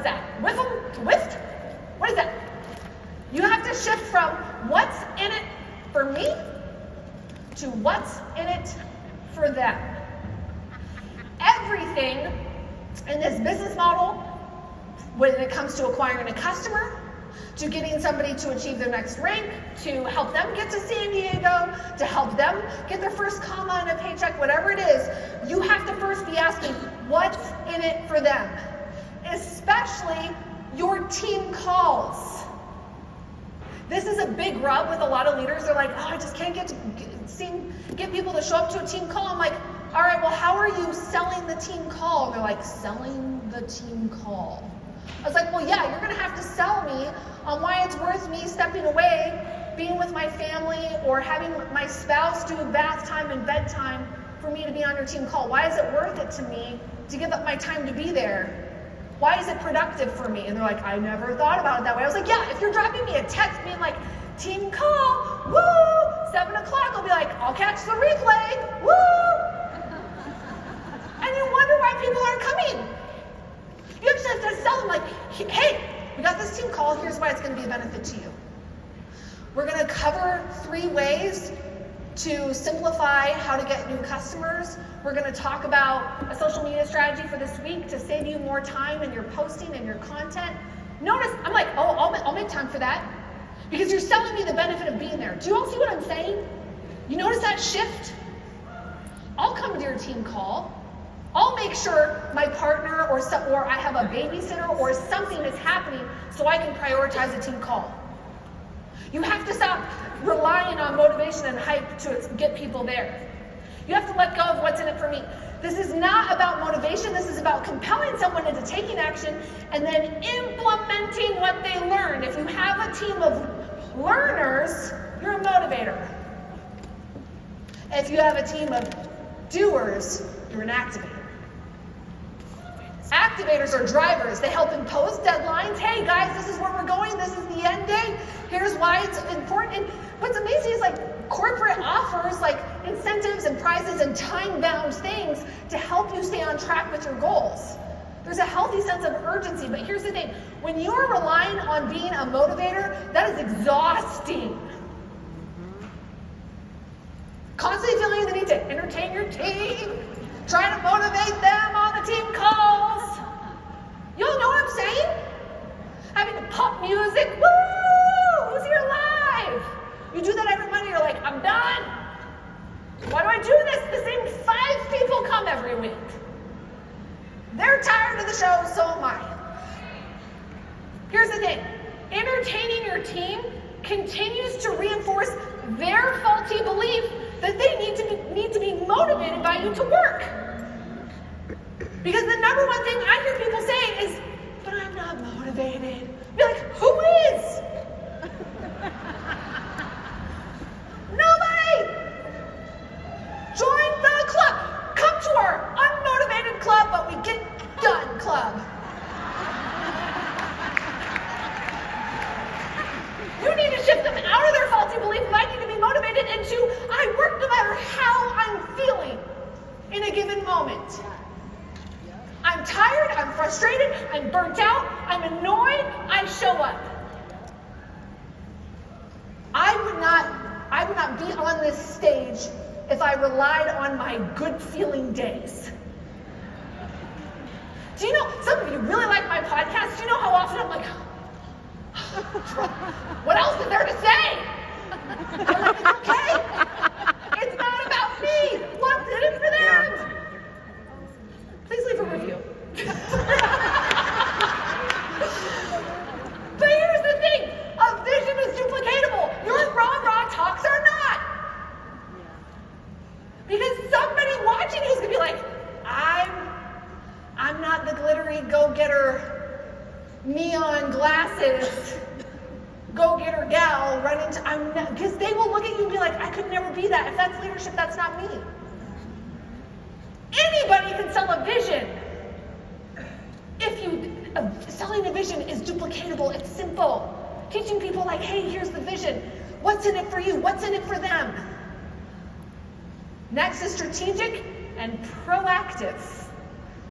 that? WIFM to WIFT? What is that? You have to shift from what's in it for me to what's in it for them. Everything in this business model, when it comes to acquiring a customer, to getting somebody to achieve their next rank, to help them get to San Diego, to help them get their first comma in a paycheck, whatever it is, you have to first be asking, what's in it for them? Especially your team calls. This is a big rub with a lot of leaders. They're like, oh, I just can't get people to show up to a team call. I'm like, all right, well, how are you selling the team call? And they're like, selling the team call. I was like, well, yeah, you're gonna have to sell me on why it's worth me stepping away, being with my family, or having my spouse do bath time and bedtime for me to be on your team call. Why is it worth it to me to give up my time to be there? Why is it productive for me? And they're like, I never thought about it that way. I was like, yeah, if you're dropping me a text being like, team call, woo, 7 o'clock, I'll be like, I'll catch the replay, woo. And you wonder why people aren't coming. You actually have to tell them like, hey, we got this team call, here's why it's gonna be a benefit to you. We're gonna cover 3 ways to simplify how to get new customers. We're gonna talk about a social media strategy for this week to save you more time in your posting and your content. Notice, I'm like, oh, I'll make time for that. Because you're selling me the benefit of being there. Do you all see what I'm saying? You notice that shift? I'll come to your team call. I'll make sure my partner or I have a babysitter or something is happening so I can prioritize a team call. You have to stop relying on motivation and hype to get people there. You have to let go of what's in it for me. This is not about motivation. This is about compelling someone into taking action and then implementing what they learned. If you have a team of learners, you're a motivator. If you have a team of doers, you're an activator. Activators are drivers. They help impose deadlines. Hey guys, this is where we're going. This is the end date. Here's why it's important. And what's amazing is like corporate offers like incentives and prizes and time-bound things to help you stay on track with your goals. There's a healthy sense of urgency, but here's the thing. When you're relying on being a motivator, that is exhausting. Constantly feeling the need to entertain your team, trying to motivate them on the team calls. Y'all know what I'm saying? Having to pump music, woo! Who's here live? You do that every Monday, you're like, I'm done. Why do I do this? The same 5 people come every week. They're tired of the show, so am I. Here's the thing. Entertaining your team continues to reinforce their faulty belief that they need to be motivated by you to work. Because the number one thing I hear people say is, but I'm not motivated. Be like, who is? Nobody! Join the club. Come to our unmotivated club, but we get done club. You need to shift them out of their faulty belief of I need to be motivated into I work no matter how I'm feeling in a given moment. I'm tired, I'm frustrated, I'm burnt out, I'm annoyed, I show up. I would not be on this stage if I relied on my good feeling days. Do you know, some of you really like my podcast, do you know how often I'm like, what else is there to say? I'm like, it's okay. It's not about me. What's in it for them? Please leave a review. But here's the thing. A vision is duplicatable. Your rah-rah talks are not. Because somebody watching you is going to be like, I'm not the glittery go-getter, neon glasses, go-getter gal running to, because they will look at you and be like, I could never be that. If that's leadership, that's not me. Anybody can sell a vision. Selling a vision is duplicatable. It's simple. Teaching people like, hey, here's the vision. What's in it for you? What's in it for them? Next is strategic and proactive.